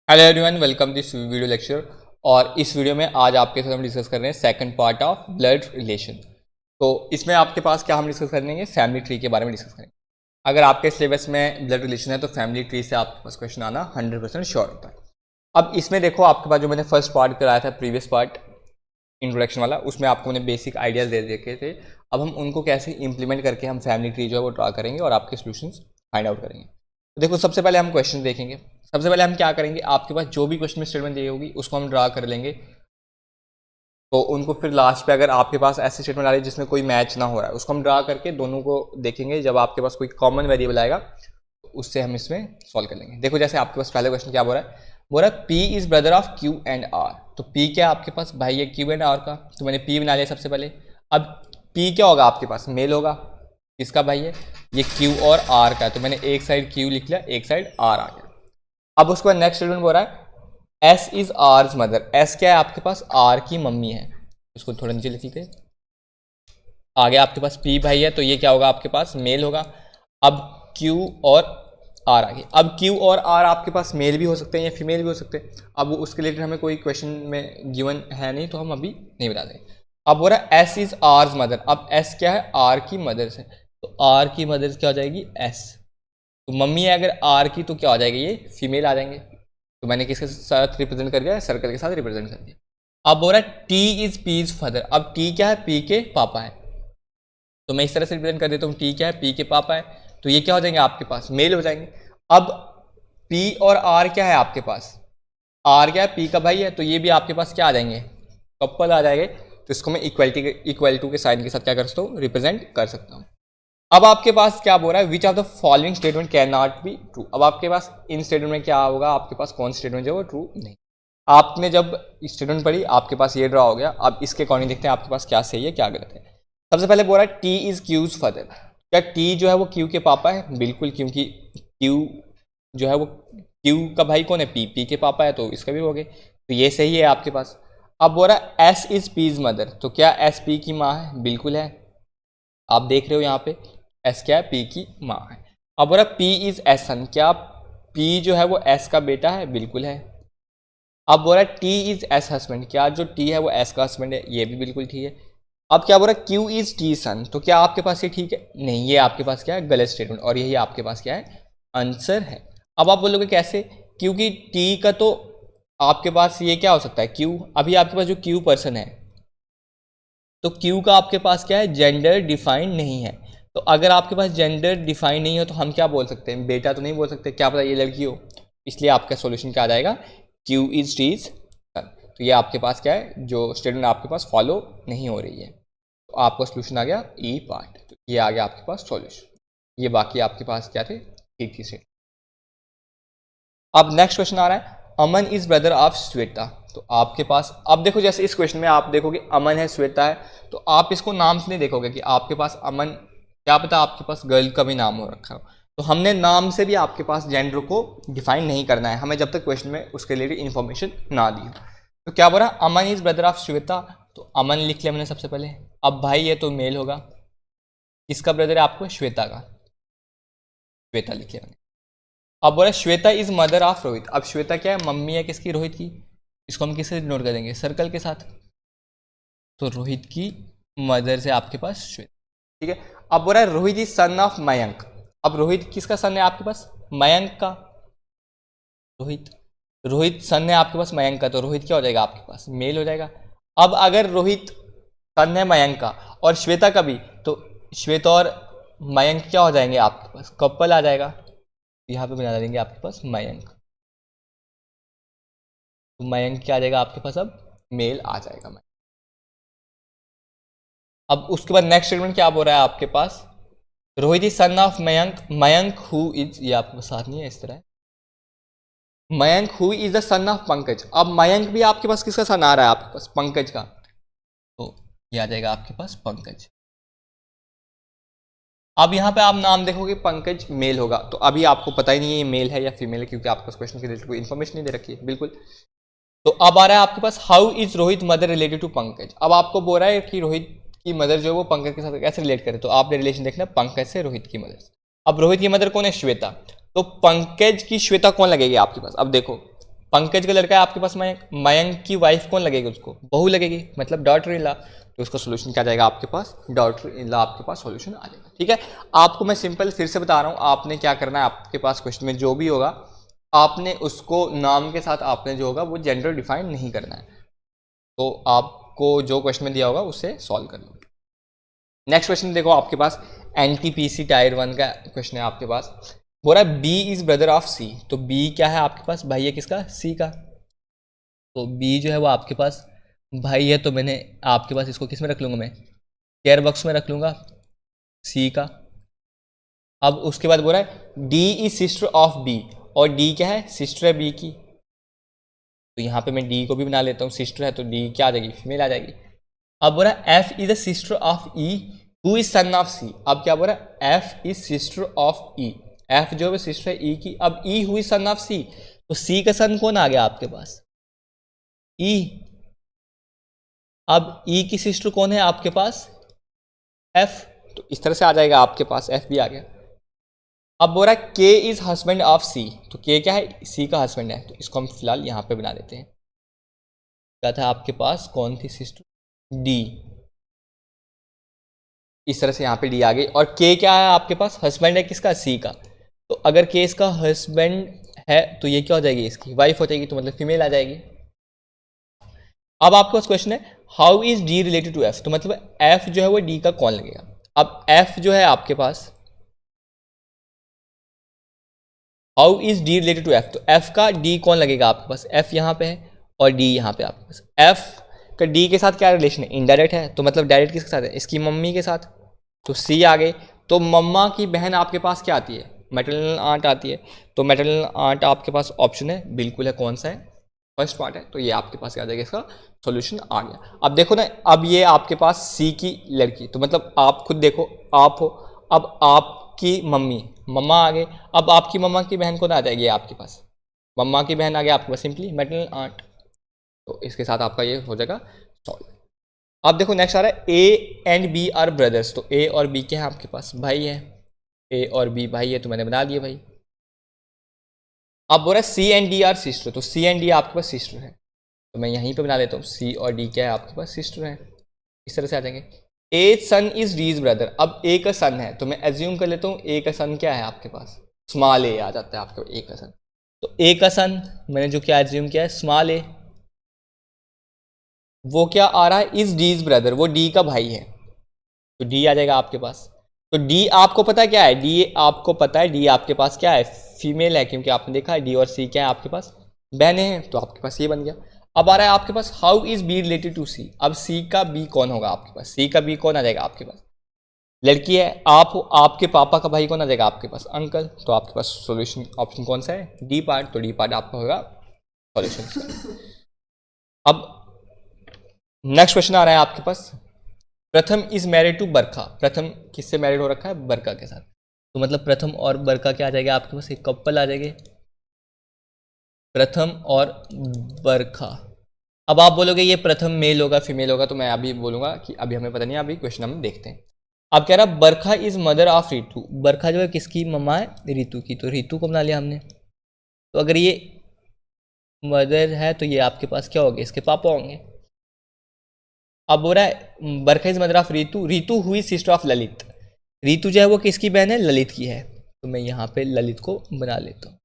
Hello everyone, welcome this video lecture. और इस video में आज आपके साथ हम डिस्कस कर रहे हैं second part of blood relation. तो इसमें आपके पास क्या हम डिस्कस करेंगे, फैमिली ट्री के बारे में डिस्कस करेंगे। अगर आपके सिलेबस में ब्लड रिलेशन है तो फैमिली ट्री से आपके पास क्वेश्चन आना 100% श्योर होता है। अब इसमें देखो, आपके पास जो मैंने फर्स्ट पार्ट कराया था, प्रीवियस पार्ट इंट्रोडक्शन वाला, उसमें आपको मैंने बेसिक आइडियाज दे रखे थे। अब हम उनको कैसे इंप्लीमेंट करके हम फैमिली ट्री जो है वो ड्रा करेंगे और आपके सोल्यूशंस फाइंड आउट करेंगे। तो देखो, सबसे पहले हम क्वेश्चन देखेंगे। सबसे पहले हम क्या करेंगे, आपके पास जो भी क्वेश्चन में स्टेटमेंट दी होगी उसको हम ड्रा कर लेंगे। तो उनको फिर लास्ट पे अगर आपके पास ऐसे स्टेटमेंट आ रही है जिसमें कोई मैच ना हो रहा है, उसको हम ड्रा करके दोनों को देखेंगे। जब आपके पास कोई कॉमन वेरिएबल आएगा तो उससे हम इसमें सॉल्व कर लेंगे। देखो, जैसे आपके पास पहले क्वेश्चन क्या बोल रहा है P is brother of Q and R. तो पी क्या है आपके पास, भाई है क्यू एंड आर का। तो मैंने पी बना लिया सबसे पहले। अब पी क्या होगा आपके पास, मेल होगा। किसका भाई है, ये क्यू और आर का है। तो मैंने एक साइड क्यू लिख लिया, एक साइड आर आ गया। अब उसके बाद नेक्स्ट स्टेटमेंट बोल रहा है S is hours mother. S क्या है आपके पास, आर की मम्मी है। इसको थोड़ा नीचे लिख लेते। आगे आपके पास पी भाई है, तो ये क्या होगा आपके पास, मेल होगा। अब क्यू और आर आगे। अब क्यू और आर आपके पास मेल भी हो सकते हैं या फीमेल भी हो सकते हैं। अब उसके रिलेटेड हमें कोई क्वेश्चन में गिवन है नहीं, तो हम अभी नहीं बता देंगे। अब बोल रहा है एस इज आर्स मदर। अब एस क्या है, आर की मदर से। तो आर की मदर क्या हो जाएगी, एस। तो मम्मी है अगर आर की, तो क्या हो जाएगी, ये फीमेल आ जाएंगे। तो मैंने किसके साथ रिप्रेजेंट कर दिया, सर्कल के साथ रिप्रेजेंट कर दिया। अब बोल रहा है टी इज पीज फादर। अब टी क्या है, पी के पापा है। तो मैं इस तरह से रिप्रेजेंट कर देता हूँ, टी क्या है, पी के पापा है। तो ये क्या हो जाएंगे आपके पास, मेल हो जाएंगे। अब पी और आर क्या है आपके पास, आर क्या है, पी का भाई है। तो ये भी आपके पास क्या आ जाएंगे, कपल आ जाएंगे। तो इसको मैं इक्वल टू के साइन के साथ क्या कर सकता हूँ, रिप्रेजेंट कर सकता हूँ। अब आपके पास क्या बोल रहा है, which of the following statement can not be true. अब आपके पास इन स्टेटमेंट में क्या होगा, आपके पास कौन स्टेटमेंट जो है वो ट्रू नहीं। आपने जब स्टेटमेंट पढ़ी, आपके पास ये ड्रा हो गया। अब इसके अकॉर्डिंग देखते हैं आपके पास क्या सही है क्या गलत है। सबसे पहले बोल रहा है टी इज क्यूज फादर। क्या टी जो है वो क्यू के पापा है, बिल्कुल, क्योंकि क्यू जो है वो क्यू का भाई कौन है, पी, पी के पापा है, तो इसका भी हो गया। तो ये सही है आपके पास। अब बोल रहा है एस इज पीज मदर। तो क्या एस पी की माँ है, बिल्कुल है। आप देख रहे हो यहाँ पे एस क्या है, पी की माँ है। अब बोल रहा पी इज एस सन। क्या पी जो है वो एस का बेटा है, बिल्कुल है। अब बोल रहा है टी इज एस हस्बैंड। क्या जो टी है वो एस का हस्बैंड है, ये भी बिल्कुल ठीक है। अब क्या बोल रहा है क्यू इज टी सन। तो क्या आपके पास ये ठीक है, नहीं, ये आपके पास क्या है, गलत स्टेटमेंट। और यही आपके पास क्या है, आंसर है। अब आप बोलोगे कैसे, क्योंकि टी का तो आपके पास ये क्या हो सकता है, क्यू। अभी आपके पास जो क्यू पर्सन है, तो क्यू का आपके पास क्या है, जेंडर डिफाइंड नहीं है। तो अगर आपके पास जेंडर डिफाइंड नहीं हो तो हम क्या बोल सकते हैं, बेटा तो नहीं बोल सकते, क्या पता ये लड़की हो। इसलिए आपका सॉल्यूशन क्या आ जाएगा, क्यू इज टीज सन। तो ये आपके पास क्या है, जो स्टेटमेंट आपके पास फॉलो नहीं हो रही है। तो आपका सोल्यूशन आ गया ई पार्ट। तो ये आ गया आपके पास सॉल्यूशन। ये बाकी आपके पास क्या थे, ठीक थी से। अब नेक्स्ट क्वेश्चन आ रहा है अमन इज ब्रदर ऑफ श्वेता। तो आपके पास, अब देखो, जैसे इस क्वेश्चन में आप देखोगे अमन है, श्वेता है, तो आप इसको नाम से नहीं देखोगे कि आपके पास अमन, क्या पता आपके पास गर्ल का भी नाम हो रखा हो। तो हमने नाम से भी आपके पास जेंडर को डिफाइन नहीं करना है हमें, जब तक क्वेश्चन में उसके रिलेटेड इन्फॉर्मेशन ना दी हो। तो क्या बोल रहा है, अमन इज ब्रदर ऑफ श्वेता। तो अमन लिख लिया मैंने सबसे पहले। अब भाई है तो मेल होगा। किसका ब्रदर है आपको, श्वेता का। श्वेता लिख लिया मैंने। अब बोला Shweta is mother of Rohit. अब श्वेता क्या है, मम्मी है किसकी, रोहित की। इसको हम किससे नोट करेंगे, सर्कल के साथ। तो रोहित की मदर से आपके पास श्वेता, ठीक है। अब बोल रहा है Rohit is son of Mayank. अब रोहित किसका सन है आपके पास, मयंक का। रोहित, रोहित सन है आपके पास मयंक का, तो रोहित क्या हो जाएगा आपके पास, मेल हो जाएगा। अब अगर रोहित सन है मयंक का और श्वेता का भी, तो श्वेता और मयंक क्या हो जाएंगे आपके पास, कपल आ जाएगा। यहाँ पे बना देंगे आपके पास मयंक। तो मयंक क्या आ जाएगा आपके पास, अब मेल आ जाएगा मयंक। अब उसके बाद नेक्स्ट स्टेटमेंट क्या बोल रहा है आपके पास, Rohit is son of Mayank, Mayank who is, ये आपके पास साथ नहीं है, इस तरह है, Mayank who is the son of Pankaj. अब मयंक भी आपके पास किसका सन आ रहा है आपके पास, पंकज का। तो ये आ जाएगा आपके पास पंकज। अब यहाँ पे आप नाम देखोगे पंकज मेल होगा। तो अभी आपको पता ही नहीं है ये मेल है या फीमेल है, क्योंकि आपके पास क्वेश्चन के रिलेटेड कोई इन्फॉर्मेशन नहीं दे रखी है, बिल्कुल। तो अब आ रहा है आपके पास how is Rohit mother related to Pankaj. अब आपको बोल रहा है कि रोहित की मदर जो है वो पंकज के साथ कैसे रिलेट करे। तो आपने रिलेशन देखना पंकज से रोहित की मदर से। अब रोहित की मदर कौन है, श्वेता। तो पंकज की श्वेता कौन लगेगी आपके पास, अब देखो पंकज का लड़का है आपके पास मयंक, मयंक की वाइफ कौन लगेगी उसको, बहू लगेगी, मतलब डॉटर इन लॉ, तो उसका सोल्यूशन क्या जाएगा आपके पास, डॉटर इन लॉ आपके पास सोल्यूशन आ जाएगा। ठीक है, आपको मैं सिंपल फिर से बता रहा हूँ, आपने क्या करना है, आपके पास क्वेश्चन में जो भी होगा आपने उसको नाम के साथ आपने जो होगा वो जेंडर डिफाइन नहीं करना है, तो आपको जो क्वेश्चन में दिया होगा उसे सॉल्व कर लो। नेक्स्ट क्वेश्चन देखो आपके पास एनटीपीसी टायर 1 का क्वेश्चन है आपके पास, बोल रहा है B is brother of C, तो बी क्या है आपके पास, भाई है किसका, सी का, तो बी जो है वो आपके पास भाई है, तो मैंने आपके पास इसको किस में रख लूँगा, मैं केयर बॉक्स में रख लूँगा सी का। अब उसके बाद बोल रहा है D is sister of B, और डी क्या है, सिस्टर है बी की, तो यहाँ पे मैं डी को भी बना लेता हूँ, सिस्टर है तो डी क्या आ जाएगी, फीमेल आ जाएगी। अब बोल रहा है F is a sister of E who is son of C, अब क्या बोल रहा है F is sister of E, F जो है सिस्टर है ई की, अब E who is son of C, तो सी का सन कौन आ गया आपके पास, ई, अब ई की सिस्टर कौन है आपके पास, एफ, तो इस तरह से आ जाएगा आपके पास, एफ भी आ गया। अब बोल रहा है के इज हस्बैंड ऑफ सी, तो के क्या है, सी का हस्बैंड है, तो इसको हम फिलहाल यहाँ पे बना देते हैं। क्या था आपके पास, कौन थी सिस्टर, डी, इस तरह से यहाँ पे डी आ गई, और के क्या है आपके पास, हस्बैंड है किसका, सी का, तो अगर के इसका हस्बैंड है तो ये क्या हो जाएगी, इसकी वाइफ हो जाएगी, तो मतलब फीमेल आ जाएगी। अब आपके पास क्वेश्चन है how is D related to F, तो मतलब एफ जो है वो डी का कौन लगेगा। अब एफ जो है आपके पास, how is D related to F, तो एफ का डी कौन लगेगा आपके पास, एफ यहाँ पे है और डी यहाँ पे आपके पास, एफ का डी के साथ क्या रिलेशन है, इनडायरेक्ट है, तो मतलब डायरेक्ट किसके साथ है, इसकी मम्मी के साथ, तो सी आ गई, तो मम्मा की बहन आपके पास क्या आती है, मैटरनल आंट आती है, तो मैटरनल आंट आपके पास ऑप्शन है बिल्कुल है, कौन सा है, फर्स्ट पार्ट है, तो ये आपके पास क्या आ जाएगा, इसका सॉल्यूशन आ गया। अब देखो ना, अब ये आपके पास सी की लड़की, तो मतलब आप खुद देखो, आप हो, अब आपकी मम्मी, मम्मा आ गए, अब आपकी मम्मा की बहन कौन आ जाएगी आपके पास, मम्मा की बहन आ गई आपके पास, सिंपली मैटरनल आंट, तो इसके साथ आपका ये हो जाएगा सॉल्व। अब देखो नेक्स्ट आ रहा है A and B are brothers, तो ए और बी क्या है आपके पास, भाई है, ए और बी भाई है, तो मैंने बना दिया भाई। अब बोल रहा है सी एंड डी आर सिस्टर, तो सी एंड डी आपके पास सिस्टर है, तो मैं यहीं पे बना देता हूँ सी और डी क्या है आपके पास, सिस्टर है, इस तरह से आ जाएंगे। ए सन इज डीज ब्रदर, अब ए का सन है, तो मैं एज्यूम कर लेता हूँ ए का सन क्या है आपके पास, स्मॉल ए आ जाता है आपके ए का सन, तो ए का सन मैंने जो क्या एज्यूम किया है स्मॉल ए, वो क्या आ रहा है, इज डीज ब्रदर, वो डी का भाई है, तो डी आ जाएगा आपके पास। तो डी आपको पता है क्या है, डी आपको पता है, डी आपके पास क्या है, फीमेल है, क्योंकि आपने देखा है डी और सी क्या है आपके पास, बहनें हैं, तो आपके पास ये बन गया। अब आ रहा है आपके पास how is B related to C, अब सी का बी कौन होगा आपके पास, सी का बी कौन आ जाएगा आपके पास, लड़की है, आप हो, आपके पापा का भाई कौन आ जाएगा आपके पास, अंकल, तो आपके पास सॉल्यूशन ऑप्शन कौन सा है, डी पार्ट, तो डी पार्ट आपका होगा सॉल्यूशन। अब नेक्स्ट क्वेश्चन आ रहा है आपके पास, प्रथम इज मैरिड टू बरखा, प्रथम किससे मैरिड हो रखा है, बरखा के साथ, तो मतलब प्रथम और बरखा क्या आ जाएगा आपके पास, एक कपल आ जाएंगे, प्रथम और बरखा। अब आप बोलोगे ये प्रथम मेल होगा फीमेल होगा, तो मैं अभी बोलूंगा कि अभी हमें पता नहीं, अभी क्वेश्चन हम देखते हैं। अब कह रहा बरखा इज मदर ऑफ ऋतु, बरखा जो है किसकी मम्मा है, ऋतु की, तो ऋतु को बना लिया हमने, तो अगर ये मदर है तो ये आपके पास क्या होंगे, इसके पापा होंगे। अब बोल रहा है बरखा इज मदर ऑफ ऋतु, ऋतु हुई सिस्टर ऑफ ललित, ऋतु जो है वो किसकी बहन है, ललित की है, तो मैं यहाँ पे ललित को बना लेता हूँ।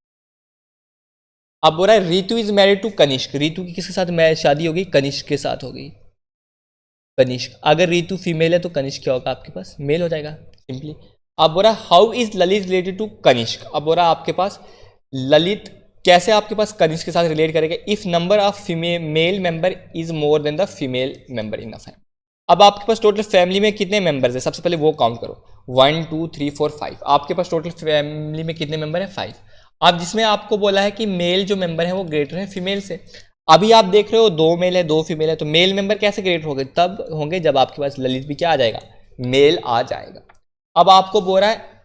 अब बोल रहा है ऋतु इज मैरिड टू कनिष्क, ऋतु की किसके साथ शादी होगी, कनिष्क के साथ होगी, कनिष्क, अगर ऋतु फीमेल है तो कनिष्क क्या होगा आपके पास, मेल हो जाएगा सिंपली। अब बोल रहा है how is Lalit related to Kanishka, अब बोल रहा है आपके पास ललित कैसे आपके पास कनिष्क के साथ रिलेट करेगा, if number of female male member is more than the female member in the family. अब आपके पास टोटल फैमिली में कितने मेंबर्स है, सबसे पहले वो काउंट करो, 1 2 3 4 5, आपके पास टोटल फैमिली में कितने मेंबर है, 5। अब जिसमें आपको बोला है कि मेल जो मेंबर है वो ग्रेटर है फीमेल से, अभी आप देख रहे हो 2 मेल है 2 फीमेल है, तो मेल मेंबर कैसे ग्रेटर होंगे, तब होंगे जब आपके पास ललित भी क्या आ जाएगा, मेल आ जाएगा। अब आपको बोल रहा है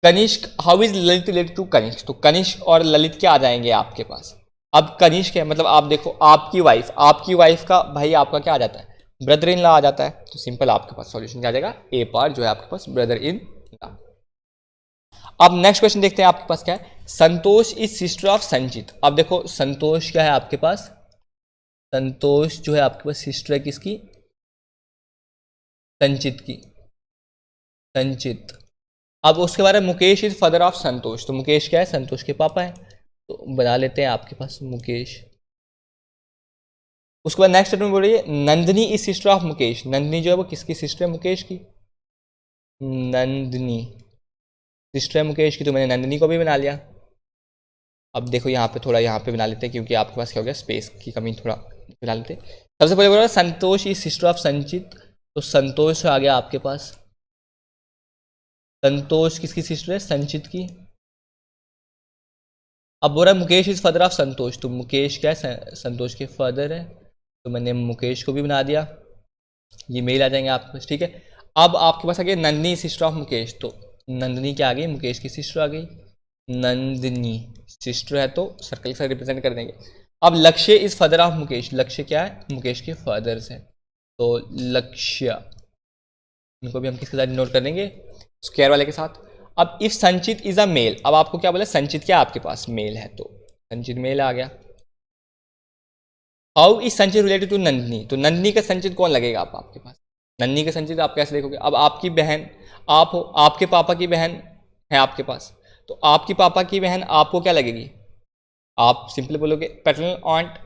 Kanishka how is Lalit related to Kanishka, तो कनिष्क और ललित क्या आ जाएंगे आपके पास, अब कनिष्क है मतलब आप देखो आपकी वाइफ का भाई आपका क्या आ जाता है, ब्रदर इन लॉ आ जाता है, तो सिंपल आपके पास सॉल्यूशन क्या आ जाएगा, ए पार्ट जो है आपके पास ब्रदर इन लॉ। अब नेक्स्ट क्वेश्चन देखते हैं आपके पास क्या है। संतोष इज सिस्टर ऑफ संचित। अब देखो संतोष क्या है आपके पास, संतोष जो है आपके पास सिस्टर है किसकी, संचित की, संचित। अब उसके बारे में मुकेश इज फादर ऑफ संतोष, तो मुकेश क्या है, संतोष के पापा है, तो बना लेते हैं आपके पास मुकेश। उसके बाद नेक्स्ट स्टेटमेंट बोल रही है Nandini is sister of Mukesh. Nandini जो है वो किसकी सिस्टर है, मुकेश की। नंदिनी सिस्टर है मुकेश की, तो मैंने नंदिनी को भी बना लिया। अब देखो यहाँ पे थोड़ा यहाँ पे बना लेते हैं क्योंकि आपके पास क्या हो गया, स्पेस की कमी, थोड़ा बना लेते हैं। सबसे पहले बोल रहा है संतोष इज सिस्टर ऑफ संचित, तो संतोष आ गया आपके पास। संतोष किसकी सिस्टर है, संचित की। अब बोल रहा है मुकेश इज फादर ऑफ संतोष, तो मुकेश क्या है, संतोष के फादर है, तो मैंने मुकेश को भी बना दिया। ये मेल आ जाएंगे आपके पास, ठीक है। अब आपके पास आ गया नंदिनी सिस्टर ऑफ मुकेश, तो नंदिनी क्या आ गई, मुकेश की सिस्टर आ गई। नंदिनी सिस्टर है तो सर्कल से रिप्रेजेंट कर देंगे। अब लक्ष्य इज फादर ऑफ मुकेश, लक्ष्य क्या है, मुकेश के फादर से, तो लक्ष्य, इनको भी हम किसके साथ नोट कर देंगे, स्क्वायर वाले के साथ। अब इफ संचित इज अ मेल, अब आपको क्या बोला, संचित क्या आपके पास मेल है, तो संचित मेल आ गया। हाउ इज संचित रिलेटेड टू नंदिनी, तो नंदिनी का संचित कौन लगेगा आपके पास, नंदिनी का संचित आप कैसे देखोगे। अब आपकी बहन आप हो, आपके पापा की बहन है आपके पास, तो आपकी पापा की बहन आपको क्या लगेगी, आप सिंपली बोलोगे पैटर्नल ऑन्ट।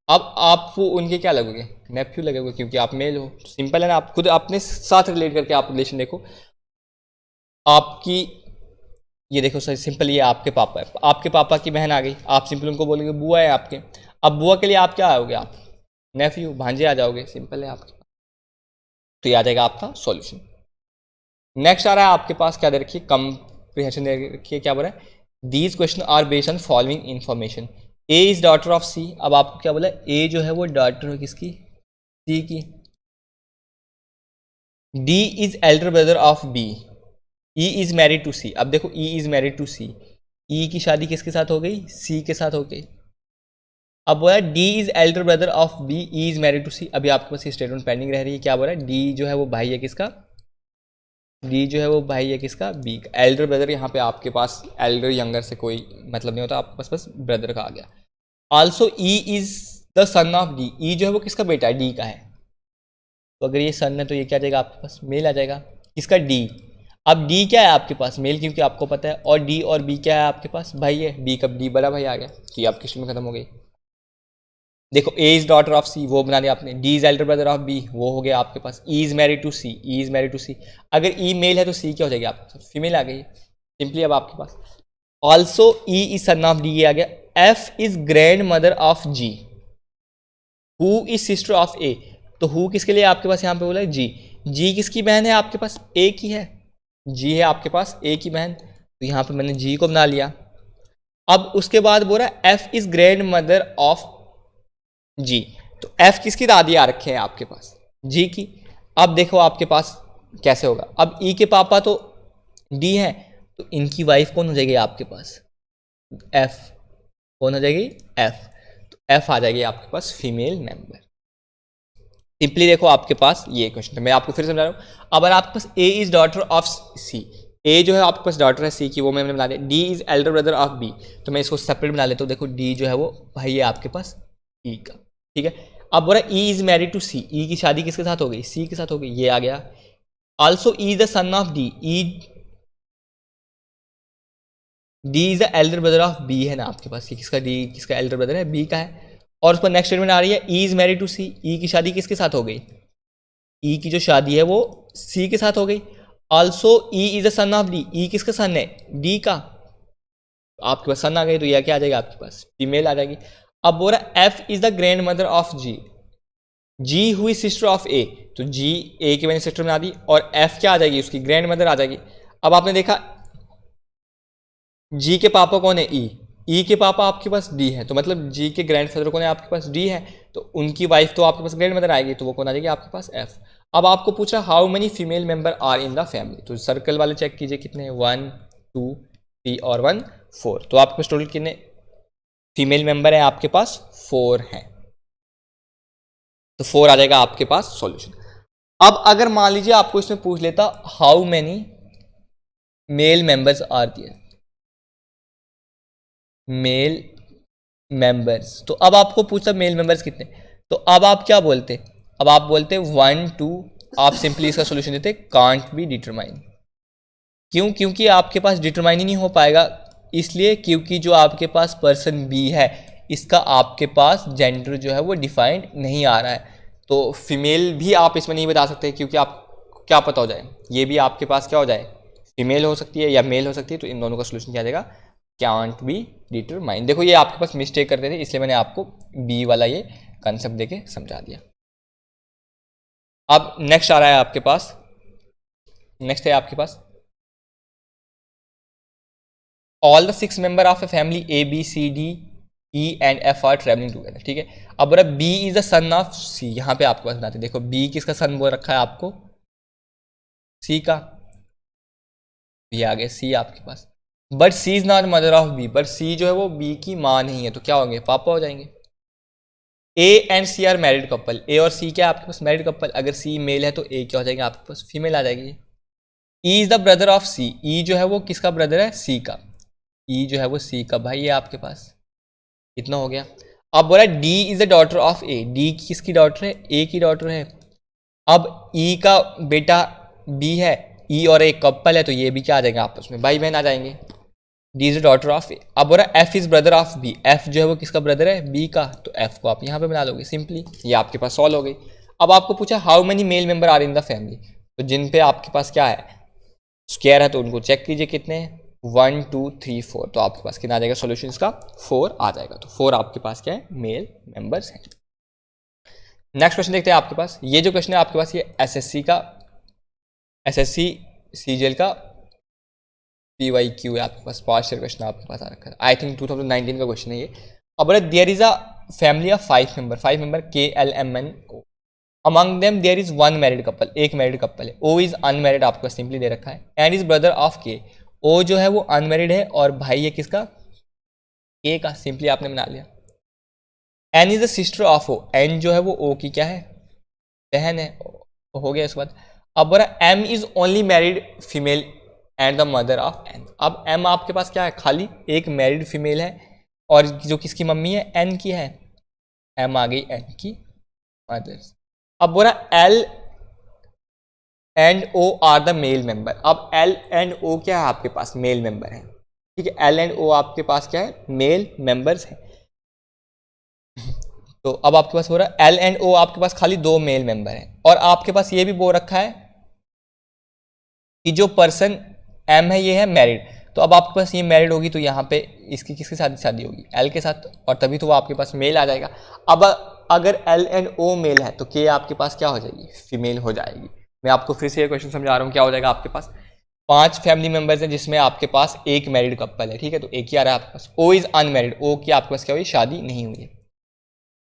अब आप वो उनके क्या लगोगे, नेफ्यू लगोगे, क्योंकि आप मेल हो। सिंपल है ना, आप खुद अपने साथ रिलेट करके आप रिलेशन देखो। आपकी ये देखो सर, सिंपल, ये आपके पापा है, आपके पापा की बहन आ गई, आप सिंपल उनको बोलोगे बुआ है आपके। अब बुआ के लिए आप क्या आओगे, आप नेफ्यू, भांजे आ जाओगे, सिंपल है आपके पास, तो ये आ जाएगा आपका सॉल्यूशन। नेक्स्ट आ रहा है आपके पास क्या दे रखिए, कंप्रीहेंशन दे रखिए, क्या बोल रहा है, these question are based on following information. A is daughter of C, अब आपको क्या बोला, ए जो है वो डॉटर है किसकी, सी की। D is elder brother of B, E is married to C. अब देखो E is married to C, E की शादी किसके साथ हो गई, सी के साथ हो गई। अब बोला D is elder brother of B, E is married to C. अभी आपके पास स्टेटमेंट पेंडिंग रह रही है, क्या बोला, डी जो है वो भाई है किसका, डी जो है वो भाई है किसका, बी का। एल्डर ब्रदर, यहाँ पे आपके पास एल्डर यंगर से कोई मतलब नहीं होता, आपके पास बस ब्रदर का आ गया। Also E is the son of D, E जो है वो किसका बेटा है, डी का है, तो अगर ये सन है तो ये क्या आ जाएगा आपके पास, मेल आ जाएगा, किसका, डी। अब डी क्या है आपके पास, मेल, क्योंकि आपको पता है, और डी और बी क्या है आपके पास, भाई है, डी का डी बड़ा भाई आ गया, तो ये आपकी स्टेटमेंट खत्म हो गई। देखो A is daughter of C, वो बना दिया आपने, D is elder brother of B, वो हो गया आपके पास, E is married to C, E is married to C. अगर ई मेल है तो सी क्या हो जाएगी आपके पास, फीमेल आ गई सिंपली। अब आपके पास also E is son of D, ये आ गया। F is grandmother of G, who is sister of A, तो हु किसके लिए आपके पास यहाँ पे बोला है, जी। जी किसकी बहन है आपके पास, ए की है, जी है आपके पास ए की बहन, तो यहाँ पे मैंने जी को बना लिया। अब उसके बाद बोला F is grandmother of G, तो एफ किसकी दादी आ रखे हैं आपके पास, जी की। अब देखो आपके पास कैसे होगा, अब ई के पापा तो डी है, तो इनकी वाइफ कौन हो जाएगी आपके पास, एफ, कौन हो जाएगी, एफ, तो एफ आ जाएगी आपके पास फीमेल मेंबर। सिंपली देखो आपके पास ये क्वेश्चन है, मैं आपको फिर समझा रहा हूँ। अब आपके पास ए इज डॉटर ऑफ सी, ए जो है आपके पास डॉटर है सी की, वो मैंने बना दिया। D is elder brother of B, तो मैं इसको सेपरेट बना लेता हूँ। देखो डी जो है वो भाई है आपके पास ई का, ठीक है। अब बोला ई is married to C, E की शादी किसके साथ हो गई, सी के साथ हो गई, ये आ गया। Also E the son of D, D is the elder brother of B, है ना आपके पास, ये किसका, डी किसका एल्डर ब्रदर है, बी का है। और उस पर नेक्स्ट स्टेटमेंट आ रही है ई is married to C, E की शादी किसके साथ हो गई, ई की जो शादी है वो सी के साथ हो गई। Also E is the son of D, E किसका सन है, डी का, आपके पास सन आ गई, तो यह क्या आ जाएगा आपके पास, फीमेल आ जाएगी। अब बोल रहा F is the grandmother of G, G हुई सिस्टर ऑफ ए, तो जी ए की मैंने सिस्टर बना दी, और एफ क्या आ जाएगी, उसकी ग्रैंड मदर आ जाएगी। अब आपने देखा जी के पापा कौन है, ई के पापा आपके पास डी है, तो मतलब जी के ग्रैंड फादर कौन है आपके पास, डी है, तो उनकी वाइफ तो आपके पास ग्रैंड मदर आएगी, तो वो कौन आ जाएगी आपके पास, एफ। अब आपको पूछा how many female member are in the family, तो सर्कल वाले चेक कीजिए कितने, 1 2 3 और 1 4, तो आपके पास टोटल कितने फीमेल मेंबर है आपके पास, 4 हैं, तो 4 आ जाएगा आपके पास सॉल्यूशन। अब अगर मान लीजिए आपको इसमें पूछ लेता how many male members are there, male members. तो अब आपको पूछा मेल मेंबर्स कितने, तो अब आप क्या बोलते, अब आप बोलते 1 2, आप सिंपली इसका सोल्यूशन देते कांट बी डिटरमाइन। क्यों? क्योंकि आपके पास डिटरमाइन ही नहीं हो पाएगा, इसलिए क्योंकि जो आपके पास पर्सन बी है इसका आपके पास जेंडर जो है वो डिफाइंड नहीं आ रहा है। तो फीमेल भी आप इसमें नहीं बता सकते, क्योंकि आप क्या पता हो जाए, ये भी आपके पास क्या हो जाए, फीमेल हो सकती है या मेल हो सकती है। तो इन दोनों का सोल्यूशन क्या आ जाएगा, कैंट बी डिटरमाइन। देखो ये आपके पास मिस्टेक करते थे, इसलिए मैंने आपको बी वाला ये कंसेप्ट देके समझा दिया। अब नेक्स्ट आ रहा है आपके पास, नेक्स्ट है आपके पास all the 6 member of a family A B C D E and F are travelling together. ठीक है, अब बोला B is the son of C, यहां पे आपके पास बनाते हैं। देखो बी किसका सन बोल रखा है आपको, सी का, ये आ गया सी आपके पास। But C is not mother of B, but C जो है वो बी की मां नहीं है, तो क्या होंगे, पापा हो जाएंगे। A and C are married couple, A और सी क्या है आपके पास मैरिड कपल, अगर सी मेल है तो ए क्या हो जाएगा आपके पास, फीमेल आ जाएगी। E is the brother of C, E जो है वो किसका ब्रदर है, सी का, ई जो है वो सी का भाई है आपके पास, इतना हो गया। अब बोला D is the daughter of A, D किसकी डॉटर है, ए की डॉटर है। अब ई का बेटा बी है, ई और ए कपल है, तो ये भी क्या आ जाएगा आपस में, भाई बहन आ जाएंगे। D is the daughter of A. अब बोला F is brother of B, F जो है वो किसका ब्रदर है, बी का, तो एफ को आप यहाँ पे बना लोगे सिंपली, ये आपके पास सॉल्व हो गई। अब आपको पूछा how many male member are in the family, तो जिन पे आपके पास क्या है स्क्वायर है, तो उनको चेक कीजिए कितने, 1 2 3 4, तो आपके पास कितना आ जाएगा सोल्यूशन इसका, 4 आ जाएगा। तो 4 आपके पास क्या है, मेल मेंबर्स हैं। नेक्स्ट क्वेश्चन देखते हैं आपके पास, ये जो क्वेश्चन है आपके पास ये एसएससी का, एसएससी सीजीएल का PYQ है आपके पास, पास्ट ईयर क्वेश्चन आपके पास आ रखा है, आई थिंक 2019 का क्वेश्चन है ये। अब there is a family of 5 member KLMNO, among them there is 1 married couple, एक मैरिड कपल है, O इज अनमैरिड आपको सिंपली दे रखा है, and is brother of K, O जो है वो अनमैरिड है और भाई है किसका, K का, सिंपली आपने बना लिया। N is the sister of O, N जो है वो O की क्या है, बहन है, हो गया इसके बाद। अब बोला M is only married female and the mother of N, अब M आपके पास क्या है, खाली एक मैरिड फीमेल है और जो किसकी मम्मी है, N की है, M आ गई N की मदर्स। अब बोला L and O are the male member, अब L एंड O क्या है आपके पास, मेल मेंबर है। ठीक है, L एंड O आपके पास क्या है, मेल मेंबर्स है। तो अब आपके पास हो रहा है L एंड O आपके पास खाली 2 मेल मेंबर है, और आपके पास ये भी बोल रखा है कि जो पर्सन M है ये है मैरिड, तो अब आपके पास ये मैरिड होगी तो यहाँ पे इसकी किसके साथ शादी होगी, L के साथ, और तभी तो वो आपके पास मेल आ जाएगा। अब अगर L एंड O मेल है तो K आपके पास क्या हो जाएगी, फीमेल हो जाएगी। मैं आपको फिर से ये क्वेश्चन समझा रहा हूँ, क्या हो जाएगा आपके पास 5 फैमिली मेंबर्स हैं जिसमें आपके पास एक मैरिड कपल है, ठीक है, तो एक ही आ रहा है आपके पास। O इज अनमैरिड, O की आपके पास क्या हुई, शादी नहीं हुई है।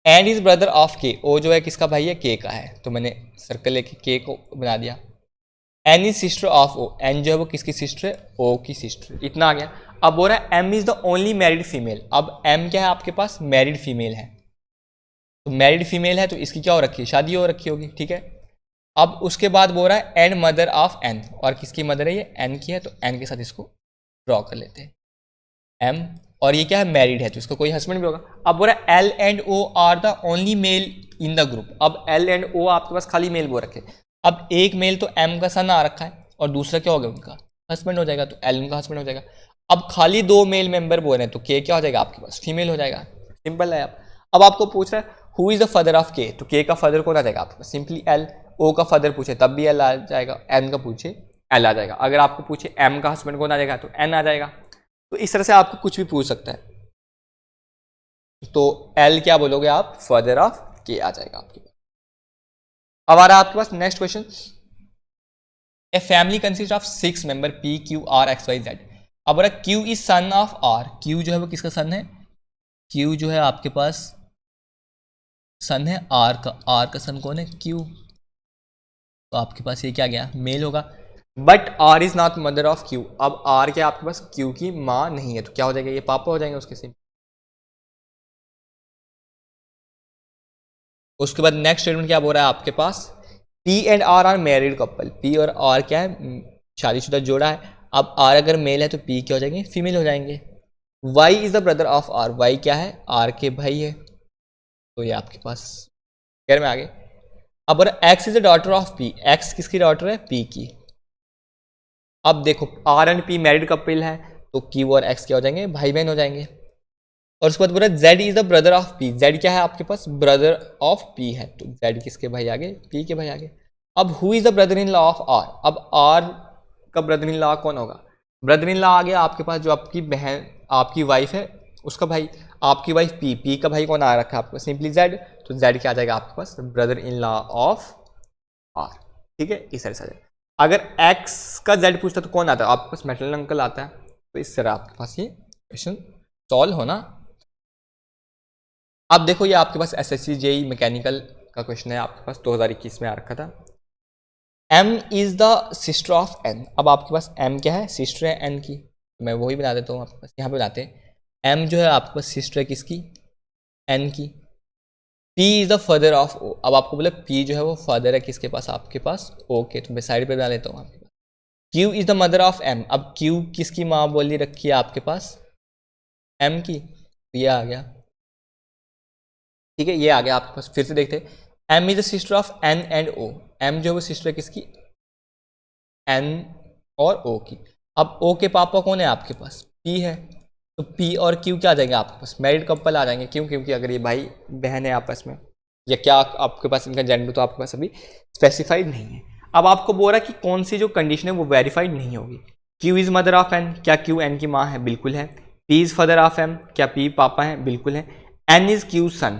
And is brother of K, O जो है किसका भाई है, K का है, तो मैंने सर्कल लेके K को बना दिया। N is sister of O, N जो है वो किसकी सिस्टर है, O की सिस्टर, इतना आ गया। अब बोल रहा है M is the only married female, अब M क्या है आपके पास, मैरिड फीमेल है, तो मैरिड फीमेल है तो इसकी क्या हो रखी है, शादी हो रखी होगी, ठीक है। अब उसके बाद बोल रहा है एंड मदर ऑफ N, और किसकी मदर है ये, N की है, तो N के साथ इसको ड्रॉ कर लेते हैं M, और ये क्या है, मैरिड है, तो इसका कोई हस्बैंड भी होगा। अब बोल रहा है L and O are the only male in the group, अब L एंड O आपके पास खाली मेल बोल रखे, अब एक मेल तो M का सन आ रखा है और दूसरा क्या होगा उनका हस्बैंड हो जाएगा, तो L उनका हस्बैंड हो जाएगा। अब खाली 2 मेल मेंबर बोल रहे हैं तो K क्या हो जाएगा आपके पास, फीमेल हो जाएगा, सिंपल है। अब आपको पूछ रहा है who is the father of K, तो K का फादर कौन आ जाएगा आपके पास, सिंपली L, O का फादर पूछे तब भी L आ जाएगा, M का पूछे L आ जाएगा, अगर आपको पूछे M का हस्बैंड कौन आ जाएगा तो N आ जाएगा। तो इस तरह से आपको कुछ भी पूछ सकता है, तो L क्या बोलोगे आप, फादर ऑफ K आ जाएगा आपके पास। अब आ रहा है आपके पास next question, a family consist of 6 member P Q R X Y Z, अब बोला Q is son of R, Q जो है वो किसका सन है, Q जो है आपके पास सन है R का, R का सन कौन है, Q, तो आपके पास ये क्या गया, मेल होगा। But R is not mother of Q, अब R क्या आपके पास Q की माँ नहीं है, तो क्या हो जाएगा, ये पापा हो जाएंगे उसके सिंपल। उसके बाद नेक्स्ट स्टेटमेंट क्या बोल रहा है आपके पास, P and R are married couple, P और R क्या है, शादीशुदा जोड़ा है। अब R अगर मेल है तो P क्या हो जाएंगे, फीमेल हो जाएंगे। Y is the brother of R, Y क्या है, आर के भाई है, तो ये आपके पास क्लियर में आगे। अब X is the daughter of P, X किसकी डॉटर है, पी की। अब देखो R and P married couple है, तो क्यू और एक्स क्या हो जाएंगे, भाई बहन हो जाएंगे। और उसके बाद बोला Z is the brother of P, Z क्या है आपके पास, ब्रदर ऑफ पी है, तो जेड किसके भाई आगे, पी के भाई आगे। अब who is the brother in law of R, अब आर का ब्रदर इन लॉ कौन होगा, ब्रदर इन लॉ आ गया आपके पास, जो आपकी बहन आपकी वाइफ है उसका भाई, आपकी वाइफ पी, पी का भाई कौन आ रखा है आपको, सिंपली जेड, तो जेड क्या आ जाएगा आपके पास, brother in law of R. ठीक है, इस तरह से आ जाएगा। अगर एक्स का जेड पूछता तो कौन आता है आपके पास, मैटरनल अंकल आता है। तो इस तरह आपके पास ये क्वेश्चन सॉल्व होना। अब देखो ये आपके पास एसएससी जेई मैकेनिकल का क्वेश्चन है, आपके पास 2021 में आ रखा था। M is the sister of N, अब आपके पास M क्या है, सिस्टर है N की, तो मैं वही बना देता हूँ आपके पास, यहाँ पे बनाते हैं। M जो है आपके पास सिस्टर है किसकी, N की। P is the father of O, अब आपको बोले P जो है वो फादर है किसके पास, आपके पास O के, तो मैं साइड पे बना लेता हूँ आपके पास। Q is the mother of M, अब Q किसकी माँ बोली रखी है आपके पास, M की, तो ये आ गया। ठीक है, ये आ गया आपके पास। फिर से देखते हैं, M is the sister of N and O, M जो है वो सिस्टर है किसकी, N और O की। अब O के पापा कौन है आपके पास, P है, तो P और Q क्या आ जाएंगे आपके पास, मैरिड कपल आ जाएंगे। क्यों, क्योंकि अगर ये भाई बहन है आपस में, या क्या आपके पास इनका जेंडर तो आपके पास अभी स्पेसिफाइड नहीं है। अब आपको बोल रहा है कि कौन सी जो कंडीशन है वो वेरीफाइड नहीं होगी। Q is mother of N, क्या Q N की माँ है, बिल्कुल है। P is father of M, क्या P पापा है, बिल्कुल है। N इज Q सन,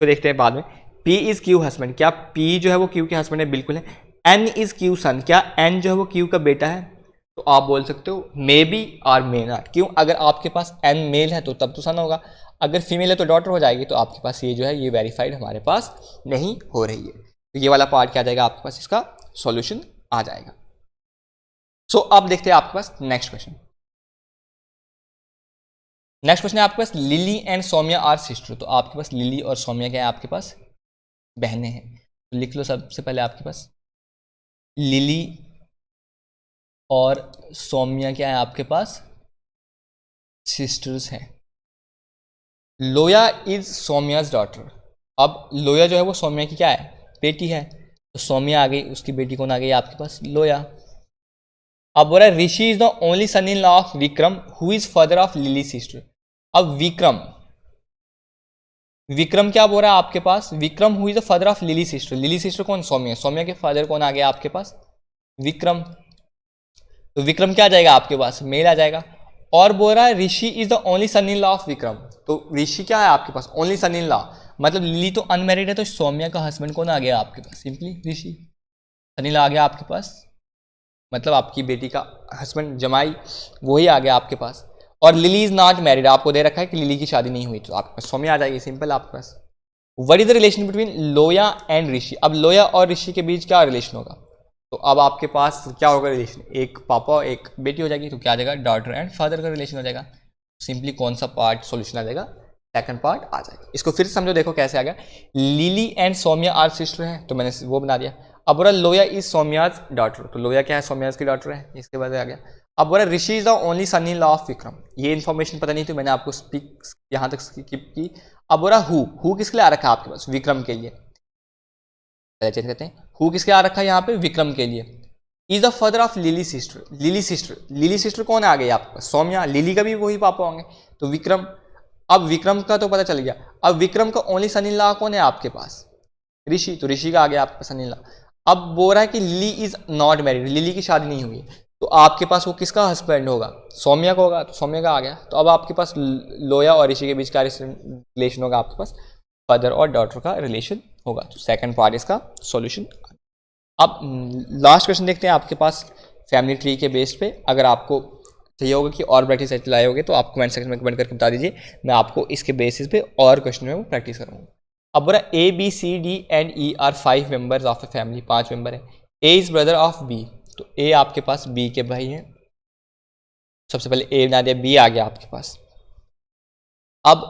तो देखते हैं बाद में। P इज Q हस्बैंड, क्या P जो है वो Q के हस्बैंड है, बिल्कुल है। N इज Q सन, क्या N जो है वो Q का बेटा है, तो आप बोल सकते हो मे बी और मे नॉट। क्यों, अगर आपके पास N मेल है तो तब तो सन होगा, अगर फीमेल है तो डॉटर हो जाएगी। तो आपके पास ये जो है ये वेरीफाइड हमारे पास नहीं हो रही है, तो ये वाला पार्ट क्या आ जाएगा आपके पास, इसका सॉल्यूशन आ जाएगा। सो अब देखते हैं आपके पास नेक्स्ट क्वेश्चन। नेक्स्ट क्वेश्चन है आपके पास, Lily and Saumya are sister, तो आपके पास लिली और सौम्या क्या है आपके पास, बहनें हैं। तो लिख लो सबसे पहले आपके पास लिली और सौम्या क्या है आपके पास, सिस्टर्स हैं। लोया इज सौम्याज डॉटर, अब लोया जो है वो सौम्या की क्या है, बेटी है, तो सौम्या आ गई, उसकी बेटी कौन आ गई आपके पास, लोया। अब बोल रहा है Rishi is the only son in law of Vikram who is father of Lily sister. अब विक्रम, विक्रम क्या बोल रहा है आपके पास, Vikram who is the father of Lily sister, Lily sister कौन, सौम्या, सौम्या के फादर कौन आ गया आपके पास, विक्रम, तो विक्रम क्या आ जाएगा आपके पास, मेल आ जाएगा। और बोल रहा है Rishi is the only son in law of Vikram, तो ऋषि क्या है आपके पास, ओनली सन इन लॉ, मतलब लिली तो अनमैरिड है, तो सौम्या का हस्बैंड कौन आ गया आपके पास, simply Rishi, sun in law आ गया आपके पास, मतलब आपकी बेटी का हस्बैंड जमाई वही आ गया आपके पास। और लिली इज नॉट मैरिड, आपको दे रखा है कि लिली की शादी नहीं हुई, तो आपके पास सौम्या आ जाएगी, सिंपल आपके पास। What is the relation between Loya and Rishi, अब लोया और ऋषि के बीच क्या रिलेशन होगा, तो अब आपके पास क्या होगा रिलेशन, एक पापा एक बेटी हो जाएगी, तो क्या आ जाएगा, डॉटर एंड फादर का रिलेशन हो जाएगा। सिंपली कौन सा पार्ट सॉल्यूशन आ जाएगा, सेकंड पार्ट आ जाएगा। इसको फिर समझो, देखो कैसे आ गया, Lily and Saumya are sister है, तो मैंने वो बना दिया। अब बोला लोया इज सौम्याज डॉटर, तो लोया क्या है, सौम्याज की डॉटर है, इसके बाद आ गया। अब बोला Rishi is the only son in law of Vikram, ये इन्फॉर्मेशन पता नहीं थी, मैंने आपको स्पीक यहाँ तक स्किप की। अब बोला हु किसके लिए आ रखा है आपके पास, विक्रम के लिए, चेंज करते हैं, हु किसके आ रखा है यहाँ पे, विक्रम के लिए। Is the father of Lily sister, Lily sister, Lily sister कौन आ गई आपके पास, सौम्या, लिली का भी वही पापा होंगे, तो विक्रम। अब विक्रम का तो पता चल गया, अब विक्रम का ओनली सन इन लॉ कौन है आपके पास, ऋषि, तो ऋषि का आ गया आपका सन इन लॉ। अब बोल रहा है कि lily is not married, lily की शादी नहीं हुई, तो आपके पास वो किसका हस्बैंड होगा, सौम्या का होगा, तो सौम्या का आ गया। तो अब आपके पास लोया और ऋषि के बीच का रिलेशन होगा आपके पास, फादर और डॉटर का रिलेशन होगा, तो सेकंड पार्ट इसका सॉल्यूशन। अब लास्ट क्वेश्चन देखते हैं आपके पास फैमिली ट्री के बेस पे। अगर आपको चाहिए होगा कि और प्रैक्टिस सेट लाए होगे तो आप कमेंट सेक्शन में कमेंट करके बता दीजिए, मैं आपको इसके बेसिस पे और क्वेश्चन में वो प्रैक्टिस करूँगा। अब बोला A B C D and E are 5 members of a family, 5 member है। A is brother of B, तो ए आपके पास बी के भाई हैं, सबसे पहले ए बना दिया, बी आ गया आपके पास। अब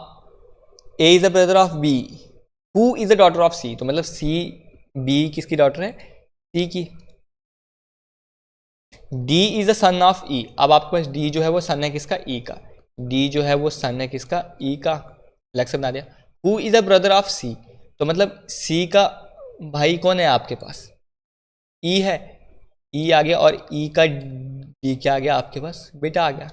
A is the brother of B, who is the daughter of C, तो मतलब सी, बी किसकी डॉटर है, सी की। D is the son of E, अब आपके पास डी जो है वो सन है किसका, ई का। डी जो है वो सन है किसका, ई का, अलग से बना दिया। Who is a brother of C, तो मतलब सी का भाई कौन है आपके पास, ई है, ई आ गया, और ई का डी क्या आ गया आपके पास, बेटा आ गया।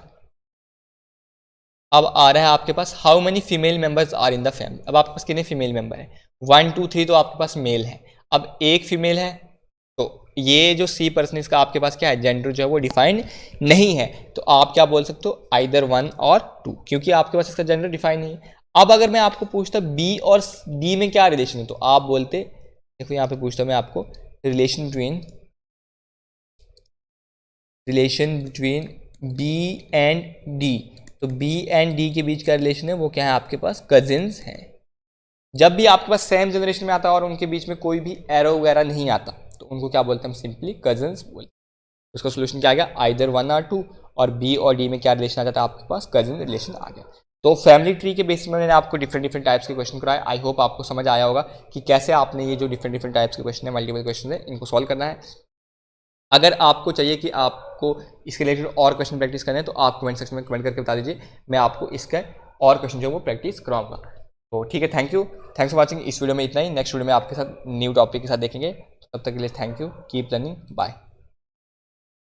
अब आ रहा है आपके पास how many female members are in the family. अब आपके पास कितने फीमेल मेंबर है, 1 2 3 तो आपके पास मेल है। अब एक फीमेल है, तो ये जो सी पर्सन इसका आपके पास क्या है, जेंडर जो है वो डिफाइंड नहीं है, तो आप क्या बोल सकते हो, आइदर 1 और 2, क्योंकि आपके पास इसका जेंडर डिफाइन नहीं है। अब अगर मैं आपको पूछता बी और डी में क्या रिलेशन है, तो आप बोलते, देखो यहाँ पे पूछता मैं आपको, relation between B and D, तो बी एंड डी के बीच का रिलेशन है वो क्या है आपके पास, कजिन्स हैं। जब भी आपके पास सेम जनरेशन में आता है और उनके बीच में कोई भी एरो वगैरह नहीं आता, तो उनको क्या बोलते हैं हम, सिंपली कजिन्स बोलते हैं। उसका सोल्यूशन क्या आ गया, आइदर 1 और 2, और बी और डी में क्या रिलेशन आ जाता है आपके पास, कजिन रिलेशन आ गया। तो फैमिली ट्री के बेसिस में मैंने आपको डिफरेंट टाइप्स के क्वेश्चन कराए। आई होप आपको समझ आया होगा कि कैसे आपने ये जो डिफरेंट टाइप्स के क्वेश्चन है, मल्टीपल क्वेश्चन है, इनको सॉल्व करना है। अगर आपको चाहिए कि आपको इसके रिलेटेड और क्वेश्चन प्रैक्टिस करने हैं, तो आप कमेंट सेक्शन में कमेंट करके बता दीजिए, मैं आपको इसका और क्वेश्चन जो है वो प्रैक्टिस कराऊंगा। तो ठीक है, थैंक्स फॉर वॉचिंग। इस वीडियो में इतना ही, नेक्स्ट वीडियो में आपके साथ न्यू टॉपिक के साथ देखेंगे। तब तक के लिए thank you, keep learning, bye.